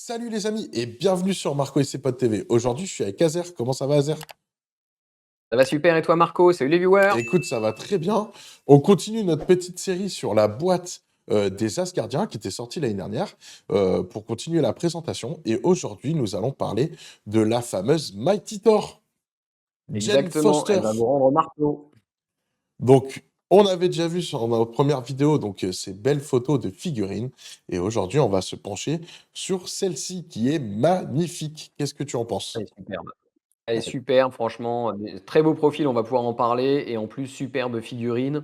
Salut les amis et bienvenue sur Marco et ses potes TV. Aujourd'hui, je suis avec Azer. Comment ça va, Azer? Ça va super et toi Marco? Salut les viewers! Écoute, ça va très bien. On continue notre petite série sur la boîte des Asgardiens qui était sortie l'année dernière pour continuer la présentation. Et aujourd'hui, nous allons parler de la fameuse Mighty Thor, Jane Exactement, Foster. elle va vous rendre Marco. Donc, on avait déjà vu sur notre première vidéo ces belles photos de figurines. Et aujourd'hui, on va se pencher sur celle-ci qui est magnifique. Qu'est-ce que tu en Elle penses? est superbe. Elle est superbe franchement, très beau profil, on va pouvoir en parler et en plus superbe figurine.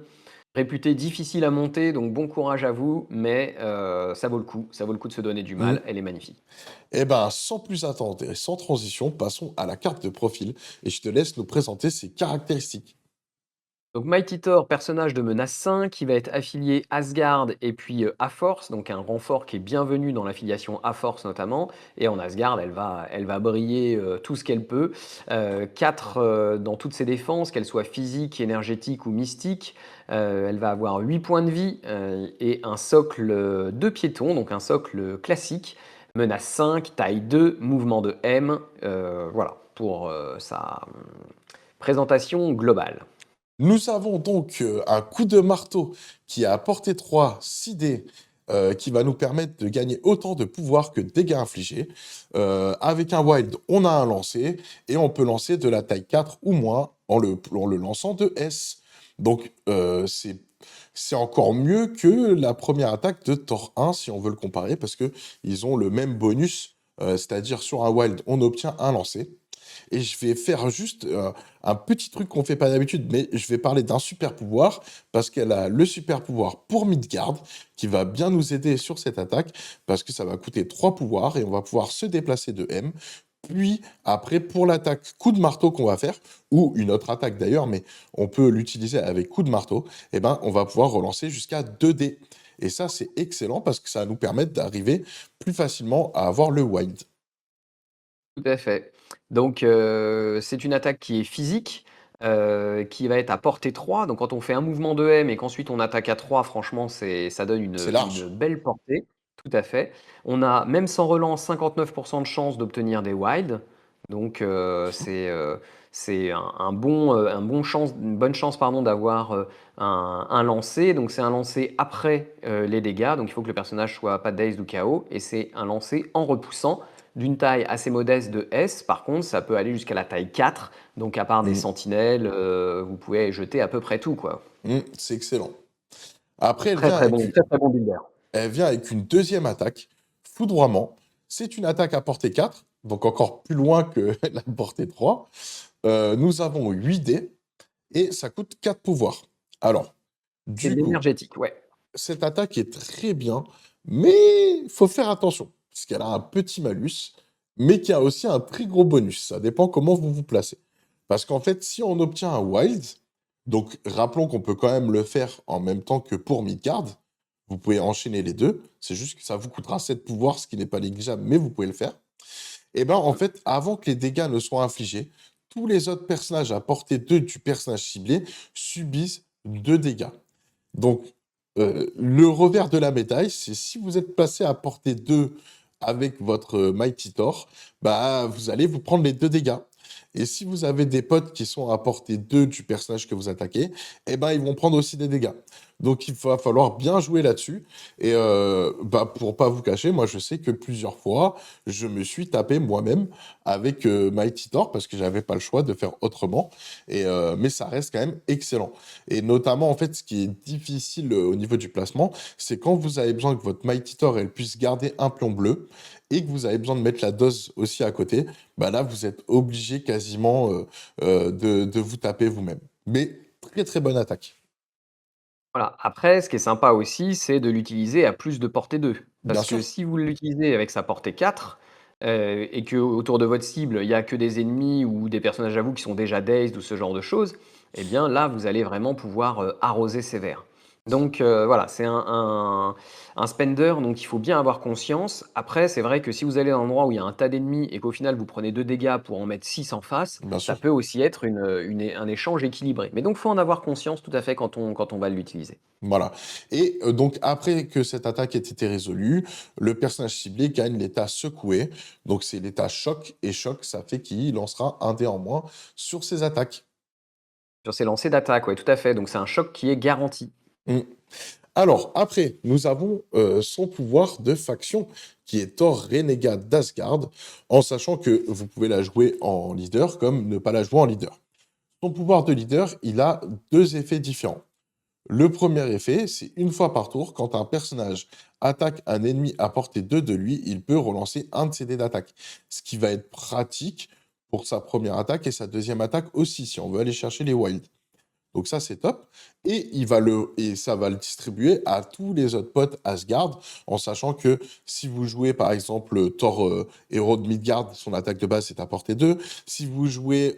Réputée difficile à monter, donc bon courage à vous, mais ça vaut le coup de se donner du mal, elle est magnifique. Eh ben, sans plus attendre et sans transition, passons à la carte de profil et je te laisse nous présenter ses caractéristiques. Donc Mighty Thor, personnage de menace 5, qui va être affilié Asgard et puis A-Force, donc un renfort qui est bienvenu dans l'affiliation A-Force notamment. Et en Asgard, elle va briller tout ce qu'elle peut. 4 dans toutes ses défenses, qu'elles soient physiques, énergétiques ou mystiques. Elle va avoir 8 points de vie et un socle de piéton, donc un socle classique. Menace 5, taille 2, mouvement de M. Voilà, pour sa présentation globale. Nous avons donc un coup de marteau qui a à portée 3, 6 dés, qui va nous permettre de gagner autant de pouvoir que de dégâts infligés. Avec un wild, on a un lancer et on peut lancer de la taille 4 ou moins en le lançant de S. Donc c'est encore mieux que la première attaque de Thor 1 si on veut le comparer parce que ils ont le même bonus, c'est-à-dire sur un wild, on obtient un lancer. Et je vais faire juste un petit truc qu'on fait pas d'habitude, mais je vais parler d'un super pouvoir parce qu'elle a le super pouvoir pour Midgard qui va bien nous aider sur cette attaque parce que ça va coûter 3 pouvoirs et on va pouvoir se déplacer de M. Puis après, pour l'attaque coup de marteau qu'on va faire, ou une autre attaque d'ailleurs, mais on peut l'utiliser avec coup de marteau, eh ben, on va pouvoir relancer jusqu'à 2 dés. Et ça, c'est excellent parce que ça va nous permettre d'arriver plus facilement à avoir le wild. Tout à fait. Donc, c'est une attaque qui est physique, qui va être à portée 3. Donc quand on fait un mouvement de M et qu'ensuite on attaque à 3, franchement, ça donne C'est une large. belle portée. Tout à fait. On a, même sans relance, 59 de chances d'obtenir des wilds. Donc, c'est un bon chance une bonne chance, pardon, d'avoir, un lancer. Donc c'est un lancer après, les dégâts. Donc il faut que le personnage soit pas dazed ou KO et c'est un lancer en repoussant d'une taille assez modeste de S. Par contre, ça peut aller jusqu'à la taille 4. Donc, à part des Mm. sentinelles, vous pouvez jeter à peu près tout, quoi. C'est excellent. Après, Très très bon builder. elle vient avec une deuxième attaque, foudroiement. C'est une attaque à portée 4, donc encore plus loin que la portée 3. Nous avons 8 dés et ça coûte 4 pouvoirs. Alors, C'est de du coup, l'énergétique, ouais. cette attaque est très bien, mais il faut faire attention, parce qu'elle a un petit malus, mais qui a aussi un très gros bonus. Ça dépend comment vous vous placez. Parce qu'en fait, si on obtient un wild, donc rappelons qu'on peut quand même le faire en même temps que pour Midgard, vous pouvez enchaîner les deux, c'est juste que ça vous coûtera 7 pouvoirs, ce qui n'est pas négligeable, mais vous pouvez le faire. Et ben en Mmh. fait, avant que les dégâts ne soient infligés, tous les autres personnages à portée 2 du personnage ciblé subissent 2 dégâts. Donc, le revers de la médaille, c'est si vous êtes placé à portée 2 avec votre Mighty Thor, bah, vous allez vous prendre les 2 dégâts. Et si vous avez des potes qui sont à portée 2 du personnage que vous attaquez, eh ben, ils vont prendre aussi des dégâts. Donc il va falloir bien jouer là-dessus. Et bah, pour pas vous cacher, moi je sais que plusieurs fois, je me suis tapé moi-même avec Mighty Thor parce que j'avais pas le choix de faire autrement. Et, mais ça reste quand même excellent. Et notamment, en fait, ce qui est difficile au niveau du placement, c'est quand vous avez besoin que votre Mighty Thor elle puisse garder un pion bleu et que vous avez besoin de mettre la dose aussi à côté, bah là, vous êtes obligé quasiment de vous taper vous-même. Mais très très bonne attaque. Voilà. Après, ce qui est sympa aussi, c'est de l'utiliser à plus de portée 2. Bien Parce que sûr. si vous l'utilisez avec sa portée 4, et qu'autour de votre cible, il y a que des ennemis ou des personnages à vous qui sont déjà dazed ou ce genre de choses, eh bien là, vous allez vraiment pouvoir, arroser sévère. Donc voilà, c'est un spender, donc il faut bien avoir conscience. Après, c'est vrai que si vous allez dans un endroit où il y a un tas d'ennemis et qu'au final vous prenez 2 dégâts pour en mettre 6 en face, Bien ça sûr. peut aussi être un échange équilibré. Mais donc faut en avoir conscience tout à fait quand on va l'utiliser. Voilà. Et donc après que cette attaque ait été résolue, le personnage ciblé gagne l'état secoué. Donc c'est l'état choc, et choc, ça fait qu'il lancera un dé en moins sur ses attaques. Sur ses lancers d'attaque, ouais, tout à fait, donc c'est un choc qui est garanti. Mmh. Alors après, nous avons, son pouvoir de faction qui est Thor Renégat d'Asgard, en sachant que vous pouvez la jouer en leader comme ne pas la jouer en leader. Son pouvoir de leader, il a 2 effets différents. Le premier effet, c'est une fois par tour, quand un personnage attaque un ennemi à portée 2 de lui, il peut relancer un de ses dés d'attaque. Ce qui va être pratique pour sa première attaque et sa deuxième attaque aussi, si on veut aller chercher les wilds. Donc ça, c'est top. Et ça va le distribuer à tous les autres potes Asgard, en sachant que si vous jouez par exemple Thor, héros de Midgard, son attaque de base est à portée 2. Si vous jouez,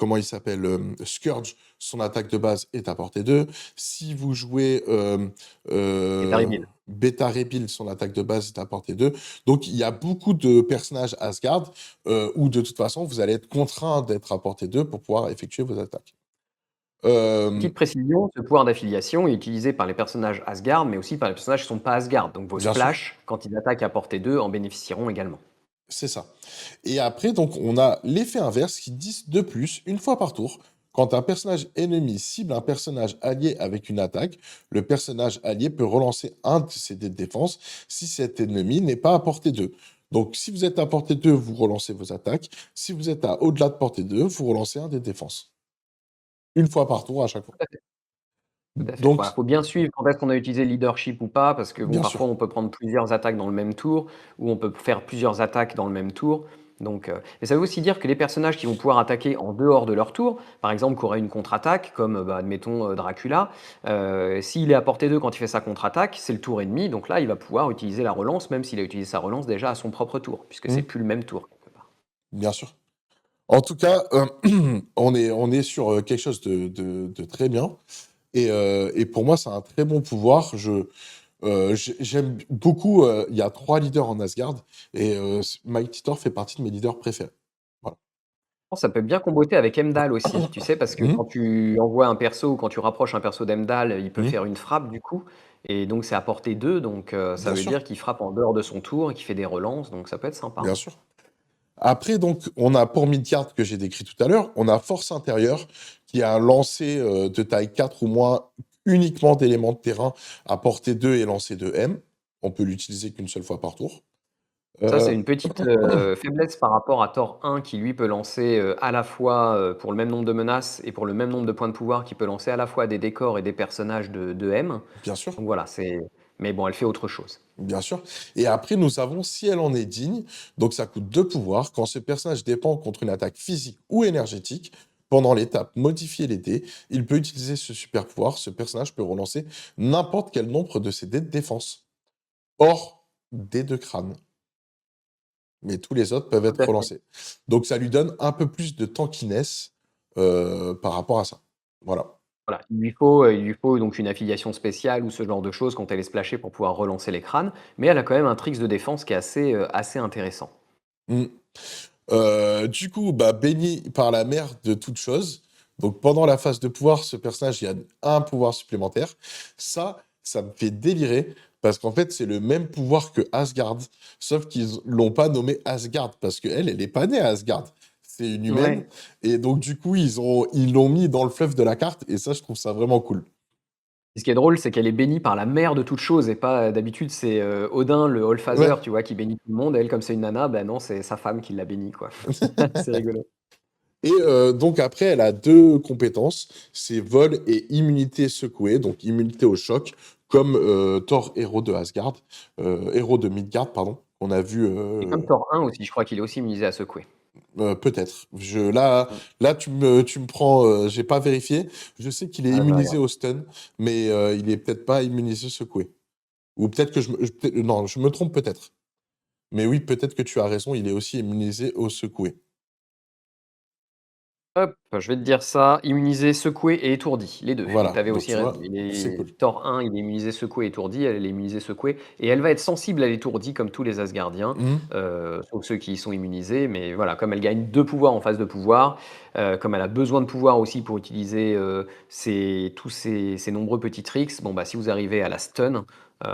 comment il s'appelle, Scourge, son attaque de base est à portée 2. Si vous jouez Et tu reveal. Beta Rebuild, son attaque de base est à portée 2. Donc il y a beaucoup de personnages Asgard où de toute façon vous allez être contraint d'être à portée 2 pour pouvoir effectuer vos attaques. Petite Hem, précision, ce pouvoir d'affiliation est utilisé par les personnages Asgard, mais aussi par les personnages qui sont pas Asgard. Donc vos Bien sûr, splash, quand ils attaquent à portée 2, en bénéficieront également. c'est ça. Et après, donc, on a l'effet inverse qui dit de plus, une fois par tour, quand un personnage ennemi cible un personnage allié avec une attaque, le personnage allié peut relancer un de ses dés de défense si cet ennemi n'est pas à portée 2. Donc, si vous êtes à portée 2, vous relancez vos attaques. Si vous êtes à au-delà de portée 2, vous relancez un des défenses. Une fois par tour à chaque fois. Tout à fait, tout à fait. Donc, Voilà, faut bien suivre quand est-ce qu'on a utilisé le leadership ou pas, parce que bon, bien sûr, parfois on peut prendre plusieurs attaques dans le même tour, ou on peut faire plusieurs attaques dans le même tour. Donc, mais ça veut aussi dire que les personnages qui vont pouvoir attaquer en dehors de leur tour, par exemple, qui auraient une contre-attaque, comme bah, admettons Dracula, s'il est à portée 2 quand il fait sa contre-attaque, c'est le tour ennemi, donc là il va pouvoir utiliser la relance, même s'il a utilisé sa relance déjà à son propre tour, puisque c'est mmh, plus le même tour quelque part. bien sûr. En tout cas, on est sur, quelque chose de très bien, et pour moi, c'est un très bon pouvoir. J'aime beaucoup, il y a 3 leaders en Asgard, et Mighty Thor fait partie de mes leaders préférés. Voilà. Ça peut bien comboter avec Heimdall aussi, tu sais? Parce que Mmh quand tu envoies un perso ou quand tu rapproches un perso d'Heimdall, il peut mh, faire une frappe du coup et donc c'est à portée 2 donc ça bien veut sûr, dire qu'il frappe en dehors de son tour et qu'il fait des relances donc ça peut être sympa, bien hein. sûr. Après donc, on a pour Midgard que j'ai décrit tout à l'heure, on a Force Intérieure qui a un lancer, de taille 4 ou moins, uniquement d'éléments de terrain à portée 2 et lancer de M. On peut l'utiliser qu'une seule fois par tour. Ça, c'est Heu, une petite, faiblesse par rapport à Thor 1 qui lui peut lancer, à la fois, pour le même nombre de menaces et pour le même nombre de points de pouvoir, qui peut lancer à la fois des décors et des personnages de M. bien sûr. Donc voilà, mais bon, elle fait autre chose. Bien sûr. Et après, nous avons si elle en est digne. Donc, ça coûte 2 pouvoirs. Quand ce personnage dépend contre une attaque physique ou énergétique, pendant l'étape modifier les dés, il peut utiliser ce super pouvoir. Ce personnage peut relancer n'importe quel nombre de ses dés de défense. Hors dés de crâne. Mais tous les autres peuvent Tout être à fait. relancés. Donc, ça lui donne un peu plus de tankiness par rapport à ça. Voilà. Voilà, il lui faut donc une affiliation spéciale ou ce genre de choses quand elle est splashée pour pouvoir relancer les crânes, mais elle a quand même un tricks de défense qui est assez intéressant. Mm. Du coup, bah, béni par la mère de toutes choses. Donc, pendant la phase de pouvoir, ce personnage gagne un pouvoir supplémentaire. Ça me fait délirer parce qu'en fait, c'est le même pouvoir que Asgard, sauf qu'ils l'ont pas nommé Asgard parce qu'elle, elle est pas née à Asgard. C'est une humaine, Ouais. et donc du coup, ils l'ont mis dans le fleuve de la carte, et ça, je trouve ça vraiment cool. Ce qui est drôle, c'est qu'elle est bénie par la mère de toutes choses et pas d'habitude, c'est, Odin le Ouais. Allfather, tu vois, qui bénit tout le monde. Elle, comme c'est une nana, bah non, c'est sa femme qui l'a bénie, quoi. C'est rigolo. Et donc après, elle a 2 compétences, c'est vol et immunité secouée, donc immunité au choc, comme, Thor, héros de Asgard, héros de Midgard, pardon, on a vu, Et comme Thor 1 aussi, je crois qu'il est aussi immunisé à secouer. peut-être. Là, tu me prends, j'ai pas vérifié. Je sais qu'il est Ah, je vais immunisé regarder. au stun, mais il est peut-être pas immunisé secoué. Ou peut-être que non, je me trompe peut-être. Mais oui, peut-être que tu as raison, il est aussi immunisé au secoué. Hop, je vais te dire ça, immunisé, secoué et étourdi, les 2. Donc tu Voilà, avais donc aussi tu ré vois, c'est les cool. Thor 1, il est immunisé, secoué, étourdi, elle est immunisée, secouée et elle va être sensible à l'étourdi comme tous les Asgardiens, Mmh, sauf ceux qui sont immunisés. Mais voilà, comme elle gagne 2 pouvoirs en phase de pouvoir, comme elle a besoin de pouvoir aussi pour utiliser, tous ses nombreux petits tricks, bon, bah, si vous arrivez à la stun,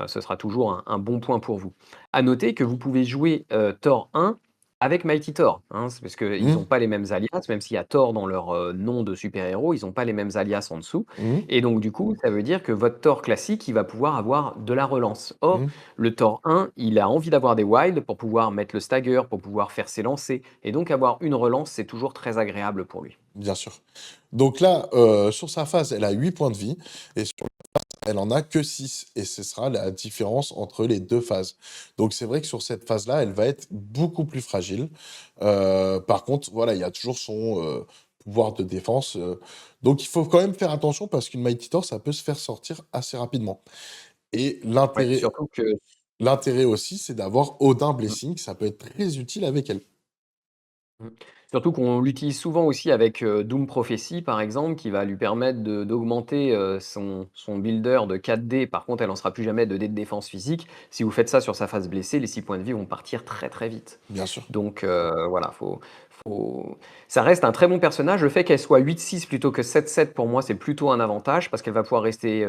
ce sera toujours un bon point pour vous. À noter que vous pouvez jouer, Thor 1 avec Mighty Thor, hein, c'est parce qu'ils mmh, n'ont pas les mêmes alias, même s'il y a Thor dans leur, nom de super-héros, ils n'ont pas les mêmes alias en dessous mmh, et donc du coup, ça veut dire que votre Thor classique, il va pouvoir avoir de la relance. Or, mmh, le Thor 1, il a envie d'avoir des wilds pour pouvoir mettre le stagger, pour pouvoir faire ses lancers et donc avoir une relance, c'est toujours très agréable pour lui. bien sûr. Donc là, sur sa phase, elle a 8 points de vie et sur elle en a que 6 et ce sera la différence entre les 2 phases. Donc c'est vrai que sur cette phase-là, elle va être beaucoup plus fragile. Par contre, voilà, il y a toujours son, pouvoir de défense, donc il faut quand même faire attention parce qu'une Mighty Thor, ça peut se faire sortir assez rapidement et Ouais, l'intérêt surtout que l'intérêt aussi, c'est d'avoir Odin mmh. Blessing, ça peut être très utile avec elle. Mmh. Surtout qu'on l'utilise souvent aussi avec, Doom Prophecy par exemple, qui va lui permettre d'augmenter, son builder de 4 dés. Par contre, elle en sera plus jamais de dés de défense physique. Si vous faites ça sur sa phase blessée, les 6 points de vie vont partir très, très vite. Bien sûr. Donc voilà, faut ça reste un très bon personnage. Le fait qu'elle soit 8-6 plutôt que 7-7 pour moi, c'est plutôt un avantage parce qu'elle va pouvoir rester,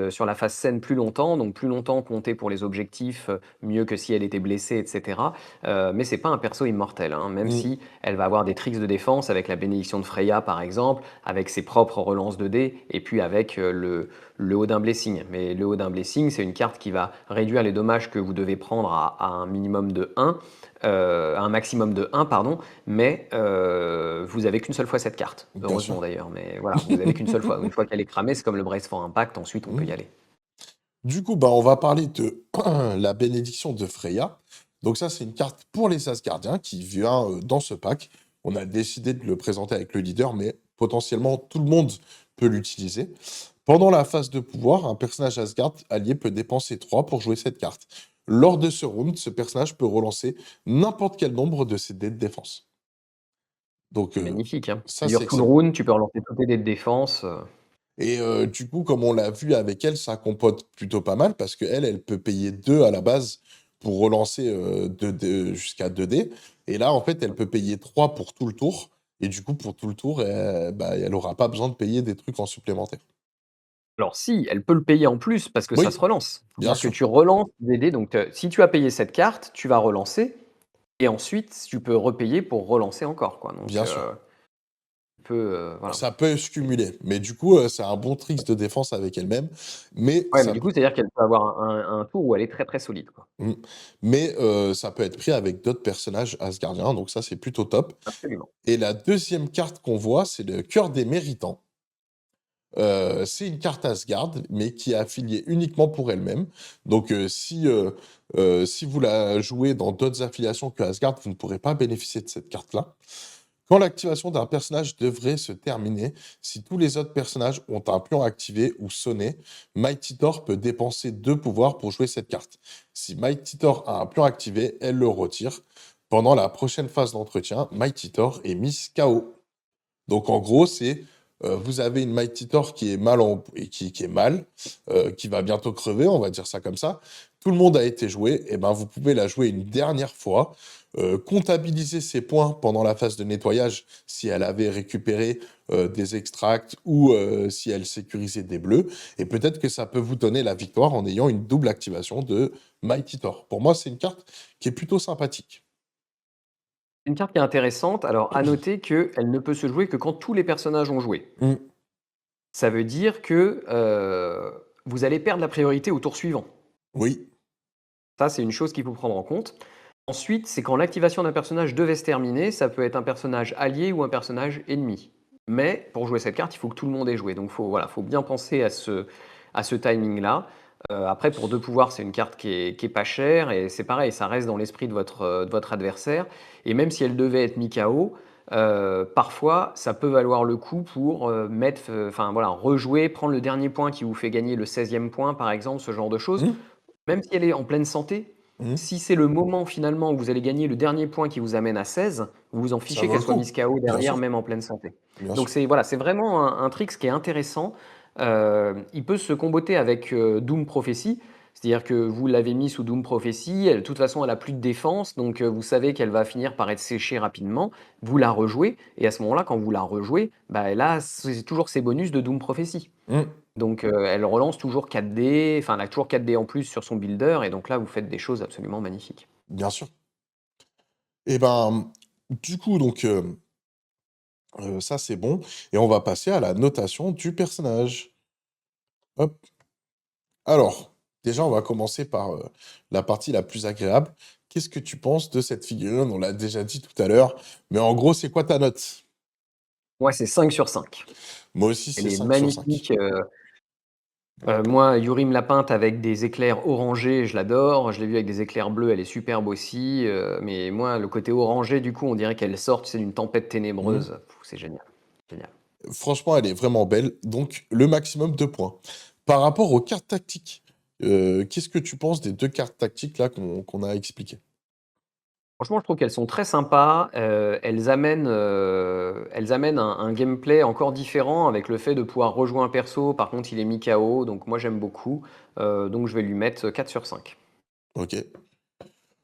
sur la phase saine plus longtemps, donc plus longtemps compter pour les objectifs, mieux que si elle était blessée et cetera. Mais c'est pas un perso immortel, hein, même Mmh, si elle va avoir des tricks de défense avec la bénédiction de Freya par exemple, avec ses propres relances de dés et puis avec, le Odin Blessing. Mais le Odin Blessing, c'est une carte qui va réduire les dommages que vous devez prendre à un minimum de 1, un maximum de 1 pardon, mais vous avez qu'une seule fois cette carte. bien sûr. Heureusement d'ailleurs, mais voilà, vous avez qu'une seule fois. Une fois qu'elle est cramée, c'est comme le Brace for Impact, ensuite on peut y Mmh. aller. Du coup, bah, on va parler de la bénédiction de Freya. Donc ça, c'est une carte pour les Asgardiens qui vient dans ce pack. On a décidé de le présenter avec le leader, mais potentiellement tout le monde peut l'utiliser. Pendant la phase de pouvoir, un personnage Asgard allié peut dépenser 3 pour jouer cette carte. Lors de ce round, ce personnage peut relancer n'importe quel nombre de ses dés de défense. Donc C'est magnifique, hein. ça, Ça c'est dure tout le excellent. round, tu peux relancer tous tes dés de défense, Et du coup, comme on l'a vu avec elle, ça compote plutôt pas mal parce qu'elle, elle peut payer 2 à la base pour relancer, 2 dés jusqu'à 2 dés et là, en fait, elle peut payer 3 pour tout le tour et du coup, pour tout le tour, bah, elle aura pas besoin de payer des trucs en supplémentaire. Alors si, elle peut le payer en plus parce que ça se Oui, relance. bien C'est-à-dire que sûr, tu relances des dés, donc si tu as payé cette carte, tu vas relancer et ensuite tu peux repayer pour relancer encore quoi, donc bien sûr. tu peux, voilà. Ça peut se cumuler, mais du coup, c'est un bon trick de défense avec elle-même, mais Ouais, mais ça du peut coup, c'est-à-dire qu'elle peut avoir un tour où elle est très, très solide, quoi. mmh, ça peut être pris avec d'autres personnages asgardiens, donc ça, c'est plutôt top Absolument. et la deuxième carte qu'on voit, c'est le Cœur des Méritants. C'est une carte Asgard, mais qui est affiliée uniquement pour elle-même. Donc, si vous la jouez dans d'autres affiliations que Asgard, vous ne pourrez pas bénéficier de cette carte-là. Quand l'activation d'un personnage devrait se terminer, si tous les autres personnages ont un pion activé ou sonné, Mighty Thor peut dépenser 2 pouvoirs pour jouer cette carte. Si Mighty Thor a un pion activé, elle le retire. Pendant la prochaine phase d'entretien, Mighty Thor est mise KO. Donc en gros, c'est, vous avez une Mighty Thor qui est mal en et qui est mal, qui va bientôt crever, on va dire ça comme ça. Tout le monde a été joué et ben, vous pouvez la jouer une dernière fois, comptabiliser ses points pendant la phase de nettoyage si elle avait récupéré, des extracts ou, si elle sécurisait des bleus et peut-être que ça peut vous donner la victoire en ayant une double activation de Mighty Thor. Pour moi, c'est une carte qui est plutôt sympathique. Une carte qui est intéressante, alors à noter qu'elle ne peut se jouer que quand tous les personnages ont joué. Mmh, Ça veut dire que, vous allez perdre la priorité au tour suivant. oui, Ça, c'est une chose qu'il faut prendre en compte. Ensuite, c'est quand l'activation d'un personnage devait se terminer, ça peut être un personnage allié ou un personnage ennemi. Mais pour jouer cette carte, il faut que tout le monde ait joué. Donc voilà, faut bien penser à ce timing-là. Après, pour 2 pouvoirs, c'est une carte qui est pas chère et c'est pareil, ça reste dans l'esprit de votre adversaire. Et même si elle devait être mis KO, parfois, ça peut valoir le coup pour mettre, enfin voilà, rejouer, prendre le dernier point qui vous fait gagner le 16e point, par exemple, ce genre de choses. mmh, Même si elle est en pleine santé, Mmh. Si c'est le moment finalement où vous allez gagner le dernier point qui vous amène à 16, vous vous en Ça fichez vaut qu'elle le soit mise coup. KO Bien derrière, sûr, même en pleine santé. bien Donc sûr. c'est voilà, c'est vraiment un tricks qui est intéressant. Il peut se comboter avec, Doom Prophecy. C'est-à-dire que vous l'avez mis sous Doom Prophecy, elle de toute façon elle a plus de défense, donc vous savez qu'elle va finir par être séchée rapidement. Vous la rejouez et à ce moment-là, quand vous la rejouez, bah, elle a c'est toujours ses bonus de Doom Prophecy. Mmh. Donc elle relance toujours 4D, enfin elle a toujours 4D en plus sur son builder et donc là vous faites des choses absolument magnifiques. Bien sûr. Et ben, du coup, donc, ça, c'est bon et on va passer à la notation du personnage. Hop. Alors, déjà, on va commencer par, la partie la plus agréable. Qu'est-ce que tu penses de cette figurine? On l'a déjà dit tout à l'heure, mais en gros, c'est quoi ta note? Ouais, c'est 5 sur 5. Moi aussi, Elle c'est est 5/5. magnifique, moi, Yuri me l'a peinte avec des éclairs orangés, je l'adore. Je l'ai vue avec des éclairs bleus, elle est superbe aussi, mais moi, le côté orangé, du coup, on dirait qu'elle sort, tu sais, d'une tempête Mmh. ténébreuse. C'est génial, génial. Franchement, elle est vraiment belle, donc le maximum de points. Par rapport aux cartes tactiques, qu'est-ce que tu penses des 2 cartes tactiques là qu'on a expliquées? Franchement, je trouve qu'elles sont très sympas, elles amènent un gameplay encore différent avec le fait de pouvoir rejouer un perso. Par contre, il est mis KO, donc moi, j'aime beaucoup, donc je vais lui mettre 4 sur 5. OK.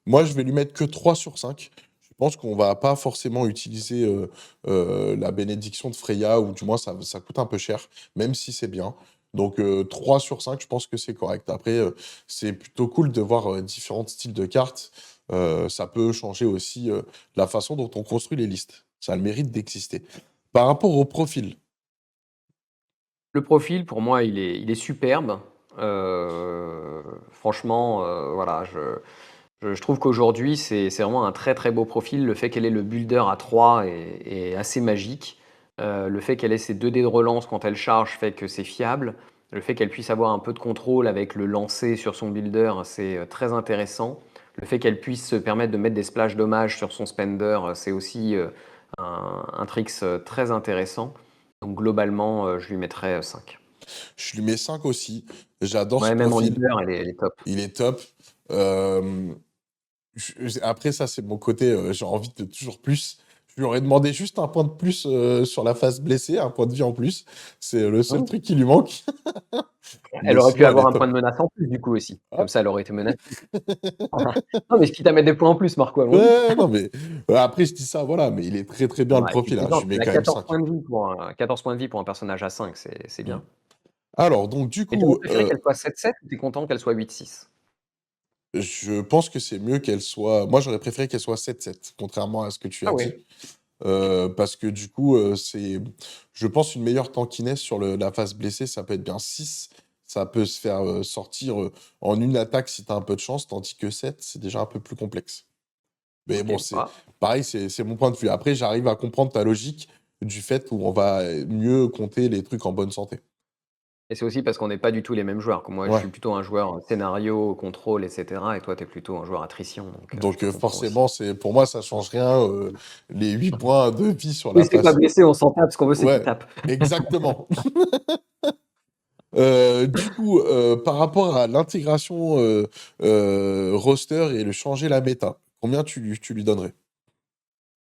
Moi, je vais lui mettre que 3/5. Je pense qu'on va pas forcément utiliser, la bénédiction de Freya ou du moins ça coûte un peu cher, même si c'est bien. Donc 3/5, je pense que c'est correct. Après, c'est plutôt cool de voir, différents styles de cartes. Ça peut changer aussi, la façon dont on construit les listes. Ça a le mérite d'exister. Par rapport au profil, Le profil, pour moi, il est superbe. Franchement, voilà, je trouve qu'aujourd'hui, c'est vraiment un très très beau profil. Le fait qu'elle ait le builder à 3 est assez magique. Le fait qu'elle ait ses 2 dés de relance quand elle charge fait que c'est fiable. Le fait qu'elle puisse avoir un peu de contrôle avec le lancer sur son builder, c'est très intéressant. Le fait qu'elle puisse se permettre de mettre des splash dommages sur son spender, c'est aussi un tricks très intéressant. Donc globalement, je lui mettrais 5. je lui mets 5 aussi. J'adore ce Ouais, même en profil, leader, elle est top. il est top. Hem après ça, c'est mon côté, j'ai envie de toujours plus. Je lui aurais demandé juste un point de plus, sur la phase blessée, un point de vie en plus. C'est le seul Mmh. truc qui lui manque, Elle mais aurait pu sinon elle avoir est un point top. de menace en plus du coup aussi. Ah! Comme ça, elle aurait été menacée. Non, mais quitte à mettre des points en plus, Marco, allons-y. Ouais, non mais après je dis ça, voilà, mais il est très, très bien le Ouais, tu profil, hein. Je plaisantes, lui mets elle a quand même 14 5. points de vie pour un 14 points de vie pour un personnage à 5, c'est Mmh. bien. Alors donc du Et tu aurais coup, préféré qu'elle soit 7-7 ou tu es content qu'elle soit 8-6? je pense que c'est mieux qu'elle soit moi j'aurais préféré qu'elle soit 7/7, contrairement à ce que tu Ah as ouais? dit. Parce que du coup, c'est je pense une meilleure tankiness sur la phase blessée, ça peut être bien 6. Ça peut se faire, sortir, en une attaque si tu as un peu de chance, tandis que 7 c'est déjà un peu plus complexe. Mais bon, OK. c'est Ah, pareil, c'est mon point de vue. Après, j'arrive à comprendre ta logique du fait où on va, mieux compter les trucs en bonne santé. et c'est aussi parce qu'on n'est pas du tout les mêmes joueurs. Comme moi, je suis Ouais, plutôt un joueur scénario, contrôle et cetera et toi, tu es plutôt un joueur attrition, donc je donc te comprends aussi. forcément, c'est pour moi, ça change rien, les 8 points de vie sur Oui, la c'est pas face. blessé, on s'en tape, ce qu'on veut, c'est qu'il Ouais, tape. exactement. Du coup, par rapport à l'intégration, roster et le changer la méta, combien tu lui donnerais?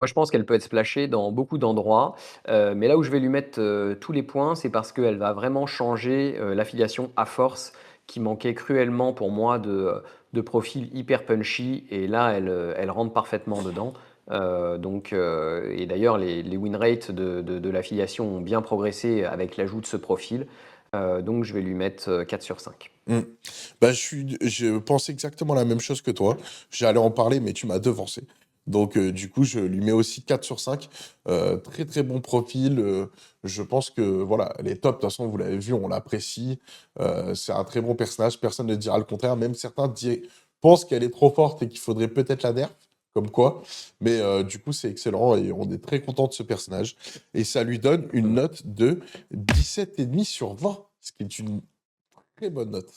Moi, je pense qu'elle peut être splashée dans beaucoup d'endroits, mais là où je vais lui mettre, tous les points, c'est parce qu'elle va vraiment changer, l'affiliation à force qui manquait cruellement pour moi de profil hyper punchy et là, elle rentre parfaitement dedans, et d'ailleurs les win rates de l'affiliation ont bien progressé avec l'ajout de ce profil, donc je vais lui mettre, 4 sur 5. Mmh. Bah, je pense exactement la même chose que toi. J'allais en parler, mais tu m'as devancé. Donc, du coup, je lui mets aussi 4/5. Très, très bon profil, je pense que, voilà, elle est top. De toute façon, vous l'avez vu, on l'apprécie. C'est un très bon personnage, personne ne dira le contraire. Même certains pensent qu'elle est trop forte et qu'il faudrait peut-être la nerf, comme quoi. Mais, du coup, c'est excellent et on est très content de ce personnage et ça lui donne une Mmh. note de 17,5/20, ce qui est une très bonne note.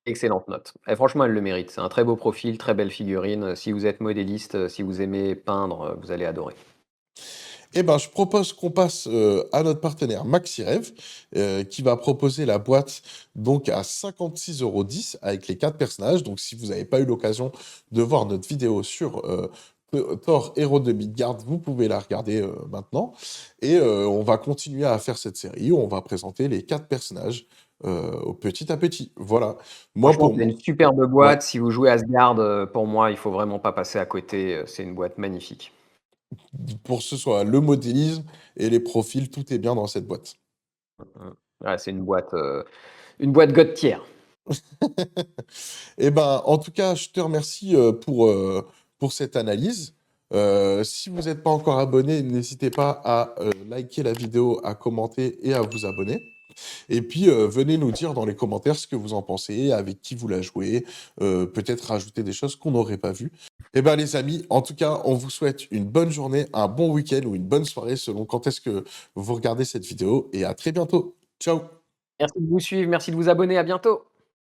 Excellente note. Et franchement, elle le mérite. C'est un très beau profil, très belle figurine, si vous êtes modéliste, si vous aimez peindre, vous allez adorer. Eh ben, je propose qu'on passe, à notre partenaire MaxiRêve, qui va proposer la boîte donc à 56,10 € avec les 4 personnages. Donc si vous n'avez pas eu l'occasion de voir notre vidéo sur, Thor: Héros de Midgard, vous pouvez la regarder, maintenant et on va continuer à faire cette série où on va présenter les 4 personnages, petit à petit. Voilà. Moi Franchement, pour c'est mon une superbe Ouais, boîte. Si vous jouez Asgard, pour moi, il faut vraiment pas passer à côté, c'est une boîte magnifique. pour ce soit le modélisme et les profils, tout est bien dans cette boîte. Mmh. Ouais, c'est une boîte God tier. Eh ben, en tout cas, je te remercie, pour cette analyse. Si vous n'êtes pas encore abonné, n'hésitez pas à, liker la vidéo, à commenter et à vous abonner. Et puis, venez nous dire dans les commentaires ce que vous en pensez, avec qui vous la jouez, peut-être rajouter des choses qu'on n'aurait pas vues. Eh ben, les amis, en tout cas, on vous souhaite une bonne journée, un bon week-end ou une bonne soirée selon quand est-ce que vous regardez cette vidéo et à très bientôt. Ciao! Merci de vous suivre, merci de vous abonner, à bientôt.